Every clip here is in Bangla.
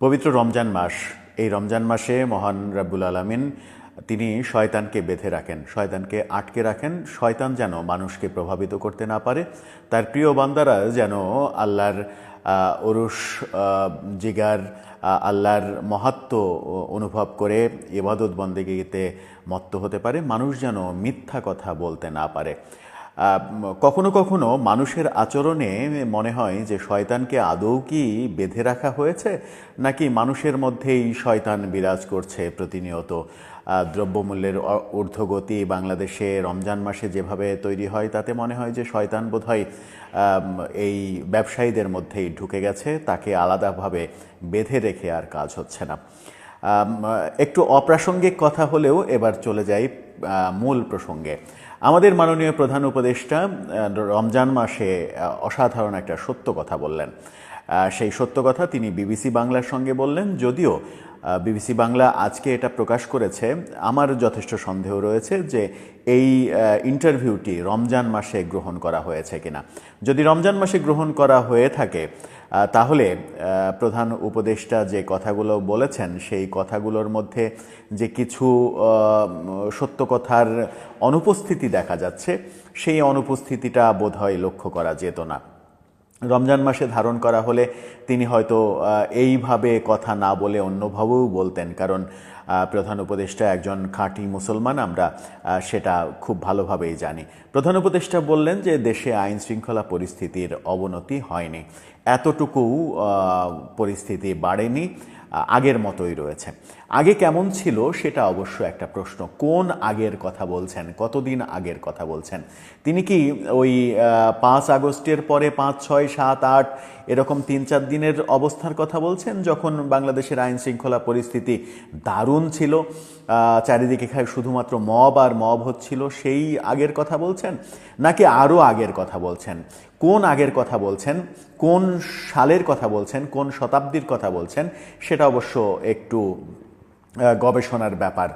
পবিত্র রমজান মাস, এই রমজান মাসে মহান রাব্বুল আলামিন তিনি শয়তানকে বেঁধে রাখেন, শয়তানকে আটকে রাখেন, শয়তান যেন মানুষকে প্রভাবিত করতে না পারে। তার প্রিয় বান্দারা যেন আল্লাহর ওরস জিগার, আল্লাহর মহাত্ম অনুভব করে ইবাদত বন্দেগীতে মত্ত হতে পারে, মানুষ যেন মিথ্যা কথা বলতে না পারে। কখনো কখনো মানুষের আচরণে মনে হয় যে শয়তানকে আদৌ কি বেঁধে রাখা হয়েছে, নাকি মানুষের মধ্যেই শয়তান বিরাজ করছে প্রতিনিয়ত। দ্রব্যমূল্যের ঊর্ধ্বগতি বাংলাদেশে রমজান মাসে যেভাবে তৈরি হয়, তাতে মনে হয় যে শয়তান বোধহয় এই ব্যবসায়ীদের মধ্যেই ঢুকে গেছে, তাকে আলাদাভাবে বেঁধে রেখে আর কাজ হচ্ছে না। একটু অপ্রাসঙ্গিক কথা হলেও এবার চলে যাই মূল প্রসঙ্গে। আমাদের মাননীয় প্রধান উপদেষ্টা রমজান মাসে অসাধারণ একটা সত্য কথা বললেন। সেই সত্য কথা তিনি বিবিসি বাংলার সঙ্গে বললেন, যদিও বিবিসি বাংলা আজকে এটা প্রকাশ করেছে। আমার যথেষ্ট সন্দেহ রয়েছে যে এই ইন্টারভিউটি রমজান মাসে গ্রহণ করা হয়েছে কিনা। যদি রমজান মাসে গ্রহণ করা হয়ে থাকে তাহলে প্রধান উপদেষ্টা যে কথাগুলো বলেছেন সেই কথাগুলোর মধ্যে যে কিছু সত্য কথার অনুপস্থিতি দেখা যাচ্ছে, সেই অনুপস্থিতিটা বোধহয় লক্ষ্য করা যেত না। রমজান মাসে ধারণ করা হলে তিনি হয়তো এইভাবে কথা না বলে অন্যভাবেও বলতেন, কারণ প্রধান উপদেষ্টা একজন খাঁটি মুসলমান, আমরা সেটা খুব ভালোভাবেই জানি। প্রধান উপদেষ্টা বললেন যে দেশে আইন শৃঙ্খলা পরিস্থিতির অবনতি হয়নি, এতটুকু পরিস্থিতি বাড়েনি, আগের মতোই রয়েছে। আগে কেমন ছিল সেটা অবশ্য একটা প্রশ্ন। কোন আগের কথা বলছেন, কতদিন আগের কথা বলছেন? তিনি কি ওই 5 আগস্টের পরে 5, 6, 7, 8 এরকম 3-4 দিনের অবস্থার কথা বলছেন, যখন বাংলাদেশের আইন শৃঙ্খলা পরিস্থিতি দারুণ ছিল, চারিদিকে শুধুমাত্র মব আর মব হচ্ছিল, সেই আগের কথা বলছেন, নাকি আরও আগের কথা বলছেন? কোন আগের কথা বলছেন, কোন সালের কথা বলছেন, কোন শতাব্দীর কথা বলছেন, সেটা অবশ্য একটু গবেষণার ব্যাপার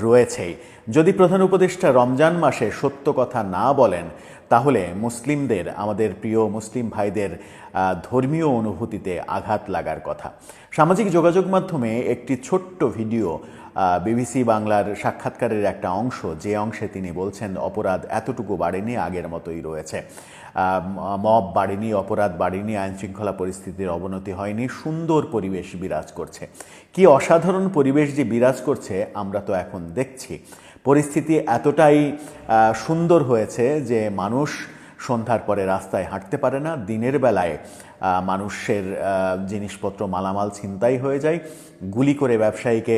রয়েছেই। যদি প্রধান উপদেষ্টা রমজান মাসে সত্য কথা না বলেন, তাহলে মুসলিমদের, আমাদের প্রিয় মুসলিম ভাইদের ধর্মীয় অনুভূতিতে আঘাত লাগার কথা। সামাজিক যোগাযোগ মাধ্যমে একটি ছোট্ট ভিডিও, বিবিসি বাংলার সাক্ষাৎকারের একটা অংশ, যে অংশে তিনি বলছেন অপরাধ এতটুকু বাড়েনি, আগের মতোই রয়েছে, মব বাড়েনি, অপরাধ বাড়েনি, আইনশৃঙ্খলা পরিস্থিতির অবনতি হয়নি, সুন্দর পরিবেশ বিরাজ করছে। কি অসাধারণ পরিবেশ যে বিরাজ করছে আমরা তো এখন দেখছি। পরিস্থিতি এতটাই সুন্দর হয়েছে যে মানুষ সন্ধ্যার পরে রাস্তায় হাঁটতে পারে না, দিনের বেলায় মানুষের জিনিসপত্র মালামাল ছিনতাই হয়ে যায়, গুলি করে ব্যবসায়ীকে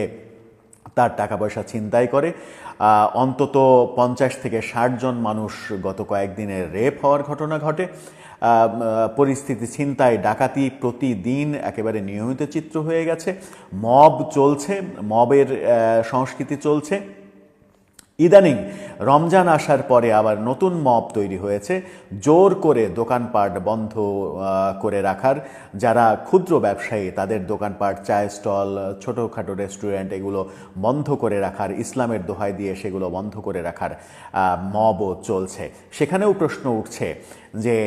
তার টাকা পয়সা ছিনতাই করে। অন্তত 50 থেকে 60 জন মানুষ গত কয়েকদিনে রেপ হওয়ার ঘটনা ঘটে। পরিস্থিতি, ছিনতাই, ডাকাতি প্রতিদিন একেবারে নিয়মিত চিত্র হয়ে গেছে। মব চলছে, মবের সংস্কৃতি চলছে। ইদানিং রমজান আসার পরে আবার নতুন মব তৈরি হয়েছে, জোর করে দোকানপাট বন্ধ করে রাখার, যারা ক্ষুদ্র ব্যবসায়ী তাদের দোকানপাট, চায়ের স্টল, ছোটোখাটো রেস্টুরেন্ট, এগুলো বন্ধ করে রাখার, ইসলামের দোহাই দিয়ে সেগুলো বন্ধ করে রাখার মবও চলছে। সেখানেও প্রশ্ন উঠছে যে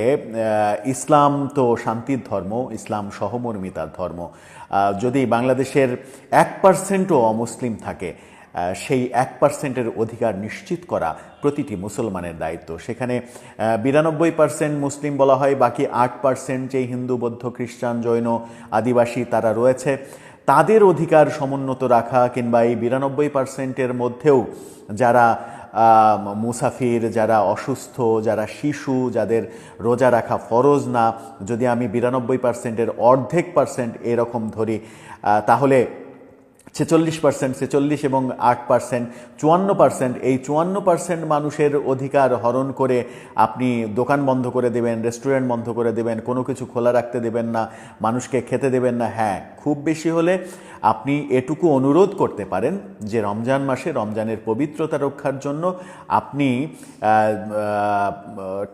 ইসলাম তো শান্তির ধর্ম, ইসলাম সহমর্মিতার ধর্ম। যদি বাংলাদেশের 1%ও অমুসলিম থাকে, সেই 1%-এর অধিকার নিশ্চিত করা প্রতিটি মুসলমানের দায়িত্ব। সেখানে 92% মুসলিম বলা হয়, বাকি 8% যে হিন্দু, বৌদ্ধ, খ্রিস্টান, জৈন, আদিবাসী তারা রয়েছে, তাদের অধিকার সমুন্নত রাখা, কিংবা এই 92%-এর মধ্যেও যারা মুসাফির, যারা অসুস্থ, যারা শিশু, যাদের রোজা রাখা ফরজ না, যদি আমি 92%-এর অর্ধেক পার্সেন্ট এরকম ধরি, তাহলে 46%, 46 এবং 8%, 54%, এই 54% মানুষের অধিকার হরণ করে আপনি দোকান বন্ধ করে দেবেন, রেস্টুরেন্ট বন্ধ করে দেবেন, কোনো কিছু খোলা রাখতে দেবেন না, মানুষকে খেতে দেবেন না। হ্যাঁ, খুব বেশি হলে আপনি এটুকু অনুরোধ করতে পারেন যে রমজান মাসে রমজানের পবিত্রতা রক্ষার জন্য আপনি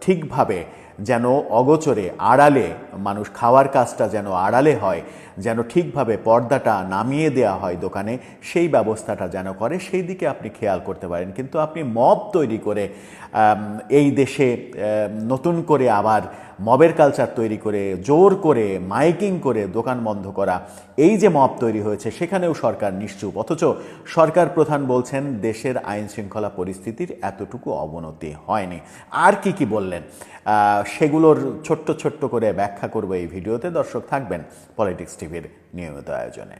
ঠিকভাবে যেন অগোচরে, আড়ালে, মানুষ খাওয়ার কাজটা যেন আড়ালে হয়, যেন ঠিকভাবে পর্দাটা নামিয়ে দেওয়া হয় দোকানে, সেই ব্যবস্থাটা যেন করে, সেই দিকে আপনি খেয়াল করতে পারেন। কিন্তু আপনি মব তৈরি করে এই দেশে নতুন করে আবার মবের কালচার তৈরি করে, জোর করে, মাইকিং করে দোকান বন্ধ করা, এই যে মব তৈরি হয়েছে সেখানেও সরকার নিশ্চুপ। অথচ সরকার প্রধান বলছেন দেশের আইন শৃঙ্খলা পরিস্থিতির এতটুকু অবনতি হয়নি। আর কি বললেন সেগুলোর ছোট্ট ছোট্ট করে ব্যাখ্যা করব এই ভিডিওতে। দর্শক থাকবেন পলিটিক্স টিভির নিয়মিত আয়োজনে।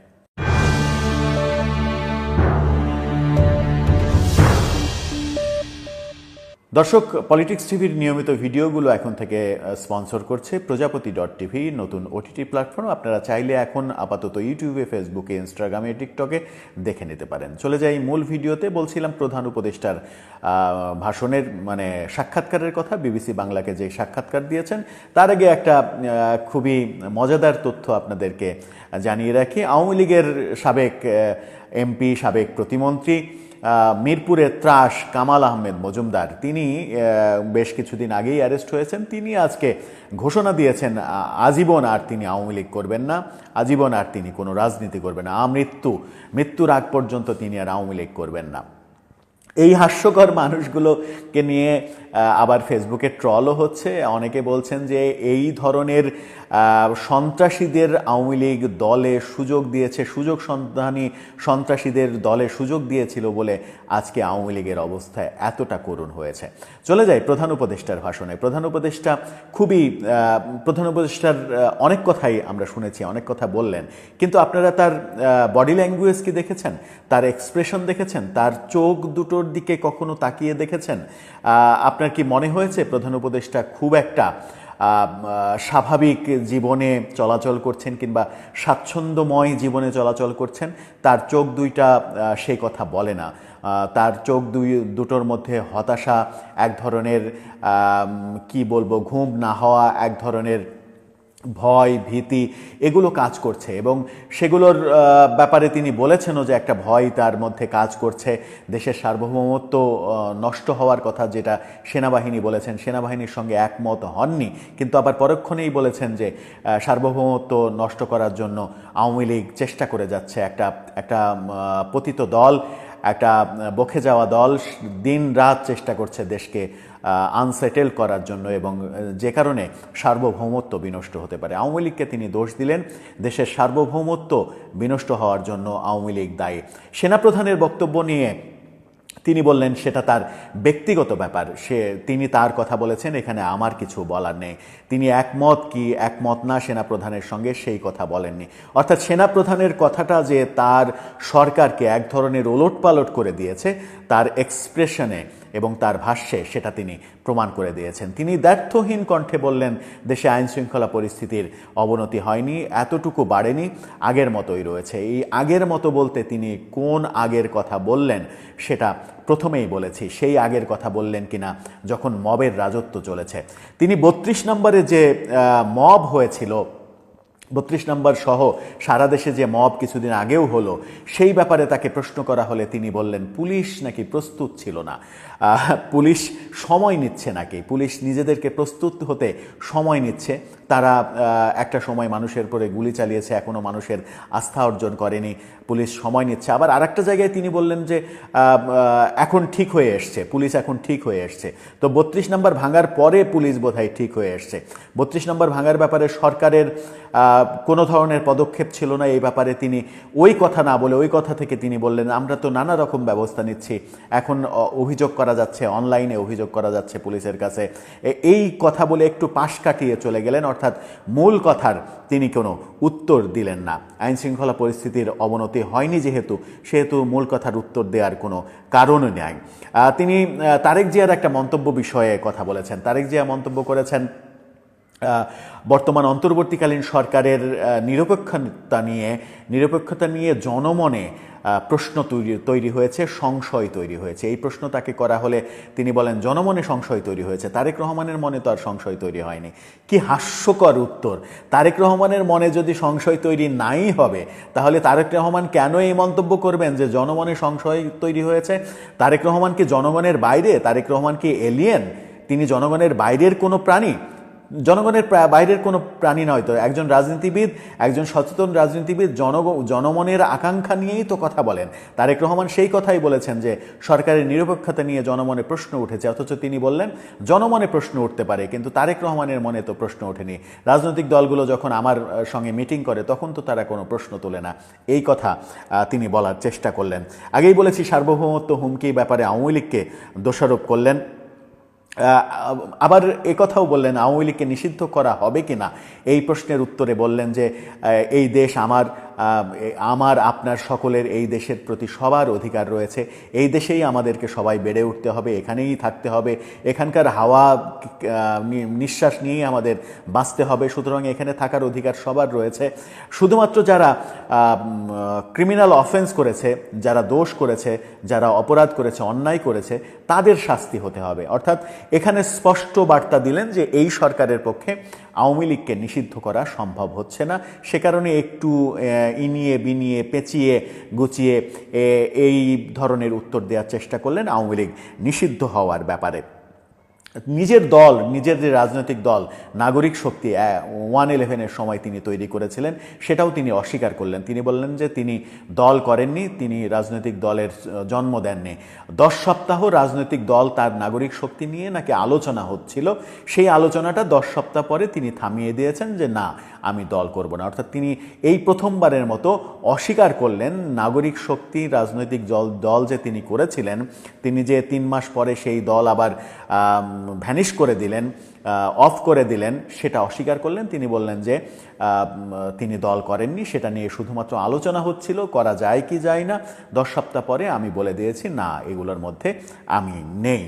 দর্শক, পলিটিক্স টিভির নিয়মিত ভিডিওগুলো এখন থেকে স্পন্সর করছে প্রজাপতি.টিভি, নতুন ওটিটি প্ল্যাটফর্ম। আপনারা চাইলে এখন আপাতত ইউটিউবে, ফেসবুকে, ইনস্টাগ্রামে, টিকটকে দেখে নিতে পারেন। চলে যাই মূল ভিডিওতে। বলছিলাম প্রধান উপদেষ্টার ভাষণের সাক্ষাৎকারের কথা, বিবিসি বাংলাকে যে সাক্ষাৎকার দিয়েছেন। তার আগে একটা খুবই মজাদার তথ্য আপনাদেরকে জানিয়ে রাখি। আওয়ামী লীগের সাবেক এমপি, সাবেক প্রতিমন্ত্রী, মিরপুরের ত্রাস কামাল আহমেদ মজুমদার, তিনি বেশ কিছুদিন আগেই অ্যারেস্ট হয়েছেন। তিনি আজকে ঘোষণা দিয়েছেন আজীবন আর তিনি আওয়ামী লীগ করবেন না, আজীবন আর তিনি কোনো রাজনীতি করবেন না, মৃত্যুর আগ পর্যন্ত তিনি আর আওয়ামী লীগ করবেন না। এই হাস্যকর মানুষগুলোকে নিয়ে আবার ফেসবুকে ট্রলও হচ্ছে। অনেকে বলছেন যে এই ধরনের সন্ত্রাসীদের আওয়ামী লীগ দলে সুযোগ দিয়েছে, সুযোগ সন্ধানী সন্ত্রাসীদের দলে সুযোগ দিয়েছিল বলে আজকে আওয়ামী লীগের অবস্থা এতটা করুণ হয়েছে। চলে যাই প্রধান উপদেষ্টার ভাষণে। প্রধান উপদেষ্টার অনেক কথাই আমরা শুনেছি, অনেক কথা বললেন, কিন্তু আপনারা তার বডি ল্যাঙ্গুয়েজ কি দেখেছেন? তার এক্সপ্রেশন দেখেছেন? তার চোখ দুটোর দিকে কখনো তাকিয়ে দেখেছেন? আপনার কি মনে হয়েছে প্রধান উপদেষ্টা খুব একটা স্বাভাবিক জীবনে চলাচল করছেন কিংবা স্বাচ্ছন্দ্যময় জীবনে চলাচল করছেন? তার চোখ দুইটা সেই কথা বলে না। তার চোখ দুটোর মধ্যে হতাশা, এক ধরনের কি বলবো, ঘুম না হওয়া, এক ধরনের ভয়, ভীতি, এগুলো কাজ করছে। এবং সেগুলোর ব্যাপারে তিনি বলেছেনও যে একটা ভয় তার মধ্যে কাজ করছে। দেশের সার্বভৌমত্ব নষ্ট হওয়ার কথা যেটা সেনাবাহিনী বলেছেন, সেনাবাহিনীর সঙ্গে একমত হননি, কিন্তু আবার পরক্ষণেই বলেছেন যে সার্বভৌমত্ব নষ্ট করার জন্য আওয়ামী লীগ চেষ্টা করে যাচ্ছে। একটা পতিত দল, একটা বকে যাওয়া দল দিন রাত চেষ্টা করছে দেশকে আনসেটেল করার জন্য, এবং যে কারণে সার্বভৌমত্ব বিনষ্ট হতে পারে। আওয়ামী লীগকে তিনি দোষ দিলেন, দেশের সার্বভৌমত্ব বিনষ্ট হওয়ার জন্য আওয়ামী লীগ দায়ী। সেনাপ্রধানের বক্তব্য নিয়ে তিনি বললেন সেটা তার ব্যক্তিগত ব্যাপার, তিনি তার কথা বলেছেন, এখানে আমার কিছু বলার নেই। তিনি একমত কি একমত না সেনাপ্রধানের সঙ্গে সেই কথা বলেননি। অর্থাৎ সেনাপ্রধানের কথাটা যে তার সরকারকে এক ধরনের ওলটপালট করে দিয়েছে, তার এক্সপ্রেশনে এবং তার ভাষ্যে সেটা তিনি প্রমাণ করে দিয়েছেন। তিনি দ্ব্যর্থহীন কণ্ঠে বললেন দেশে আইন শৃঙ্খলা পরিস্থিতির অবনতি হয়নি, এতটুকু বাড়েনি, আগের মতোই রয়েছে। এই আগের মতো বলতে তিনি কোন আগের কথা বললেন সেটা প্রথমেই বলেছি। সেই আগের কথা বললেন কিনা যখন মবের রাজত্ব চলেছে। তিনি 32 নম্বরে যে মব হয়েছিল, 32 নম্বর সহ সারা দেশে যে মব কিছুদিন আগেও হলো, সেই ব্যাপারে তাকে প্রশ্ন করা হলে তিনি বললেন পুলিশ নাকি প্রস্তুত ছিল না, পুলিশ সময় নিচ্ছে নাকি, পুলিশ নিজেদেরকে প্রস্তুত হতে সময় নিচ্ছে। তারা একটা সময় মানুষের পরে গুলি চালিয়েছে, এখনও মানুষের আস্থা অর্জন করেনি, পুলিশ সময় নিচ্ছে। আবার আরেকটা জায়গায় তিনি বললেন যে এখন ঠিক হয়ে এসছে, পুলিশ এখন ঠিক হয়ে এসছে। তো 32 নম্বর ভাঙার পরে পুলিশ বোধহয় ঠিক হয়ে এসছে। 32 নম্বর ভাঙার ব্যাপারে সরকারের কোনো ধরনের পদক্ষেপ ছিল না। এই ব্যাপারে তিনি ওই কথা না বলে ওই কথা থেকে তিনি বললেন আমরা তো নানা রকম ব্যবস্থা নিচ্ছি, এখন অভিযোগ করা যাচ্ছে, অনলাইনে অভিযোগ করা যাচ্ছে পুলিশের কাছে। এই কথা বলে একটু পাশ কাটিয়ে চলে গেলেন, অর্থাৎ মূল কথার তিনি কোনো উত্তর দিলেন না। আইন শৃঙ্খলা পরিস্থিতির অবনতি হয়নি সেহেতু মূল কথার উত্তর দেওয়ার কোনো কারণও নেই। তিনি তারেক জিয়ার একটা মন্তব্য বিষয়ে কথা বলেছেন। তারেক জিয়া মন্তব্য করেছেন বর্তমান অন্তর্বর্তীকালীন সরকারের নিরপেক্ষতা নিয়ে জনমনে প্রশ্ন তৈরি হয়েছে, সংশয় তৈরি হয়েছে। এই প্রশ্ন তাকে করা হলে তিনি বলেন জনমনে সংশয় তৈরি হয়েছে, তারেক রহমানের মনে তো আর সংশয় তৈরি হয়নি। কি হাস্যকর উত্তর! তারেক রহমানের মনে যদি সংশয় তৈরি নাই হবে, তাহলে তারেক রহমান কেন এই মন্তব্য করবেন যে জনমনে সংশয় তৈরি হয়েছে? তারেক রহমান কি জনগণের বাইরে? তারেক রহমান কি এলিয়েন? তিনি জনগণের বাইরের কোনো প্রাণী? জনগণের বাইরের কোনো প্রাণী নয় তো। একজন রাজনীতিবিদ, একজন সচেতন রাজনীতিবিদ জনমনের আকাঙ্ক্ষা নিয়েই তো কথা বলেন। তারেক রহমান সেই কথাই বলেছেন যে সরকারের নিরপেক্ষতা নিয়ে জনমনে প্রশ্ন উঠেছে, অথচ তিনি বললেন জনমনে প্রশ্ন উঠতে পারে, কিন্তু তারেক রহমানের মনে তো প্রশ্ন ওঠেনি। রাজনৈতিক দলগুলো যখন আমার সঙ্গে মিটিং করে তখন তো তারা কোনো প্রশ্ন তোলে না, এই কথা তিনি বলার চেষ্টা করলেন। আগেই বলেছি সার্বভৌমত্ব হুমকি ব্যাপারে আওয়ামী লীগকে দোষারোপ করলেন। আবার কথাও বললেন আওয়ামী লীগকে নিষিদ্ধ করা হবে কি না, এই প্রশ্নের উত্তরে বললেন যে এই দেশ আমার আপনার সকলের, এই দেশের প্রতি সবার অধিকার রয়েছে, এই দেশেই আমাদেরকে সবাই বেড়ে উঠতে হবে, এখানেই থাকতে হবে, এখানকার হাওয়া নিঃশ্বাস নিয়েই আমাদের বাঁচতে হবে, সুতরাং এখানে থাকার অধিকার সবার রয়েছে। শুধুমাত্র যারা ক্রিমিনাল অফেন্স করেছে, যারা দোষ করেছে, যারা অপরাধ করেছে, অন্যায় করেছে, তাদের শাস্তি হতে হবে। অর্থাৎ এখানে স্পষ্ট বার্তা দিলেন যে এই সরকারের পক্ষে আওয়ামী লীগকে নিষিদ্ধ করা সম্ভব হচ্ছে না। সে কারণে একটু ইনিয়ে বিনিয়ে পেঁচিয়ে গুছিয়ে এই ধরনের উত্তর দেওয়ার চেষ্টা করলেন আওয়ামী লীগ নিষিদ্ধ হওয়ার ব্যাপারে। নিজের দল, নিজের যে রাজনৈতিক দল নাগরিক শক্তি 111-এর সময় তিনি তৈরি করেছিলেন, সেটাও তিনি অস্বীকার করলেন। তিনি বললেন যে তিনি দল করেননি, তিনি রাজনৈতিক দলের জন্ম দেননি। 10 সপ্তাহ রাজনৈতিক দল তার নাগরিক শক্তি নিয়ে নাকি আলোচনা হচ্ছিল, সেই আলোচনাটা 10 সপ্তাহ পরে তিনি থামিয়ে দিয়েছেন যে না, আমি দল করব না। অর্থাৎ তিনি এই প্রথমবারের মতো অস্বীকার করলেন নাগরিক শক্তি রাজনৈতিক দল যে তিনি করেছিলেন, তিনি যে 3 মাস পরে সেই দল আবার ভ্যানিশ করে দিলেন, অফ করে দিলেন, সেটা অস্বীকার করলেন। তিনি বললেন যে তিনি দল করেননি, সেটা নিয়ে শুধুমাত্র আলোচনা হচ্ছিল, করা যায় কি যায় না। 10 সপ্তাহ পরে আমি বলে দিয়েছি না, এগুলোর মধ্যে আমি নেই।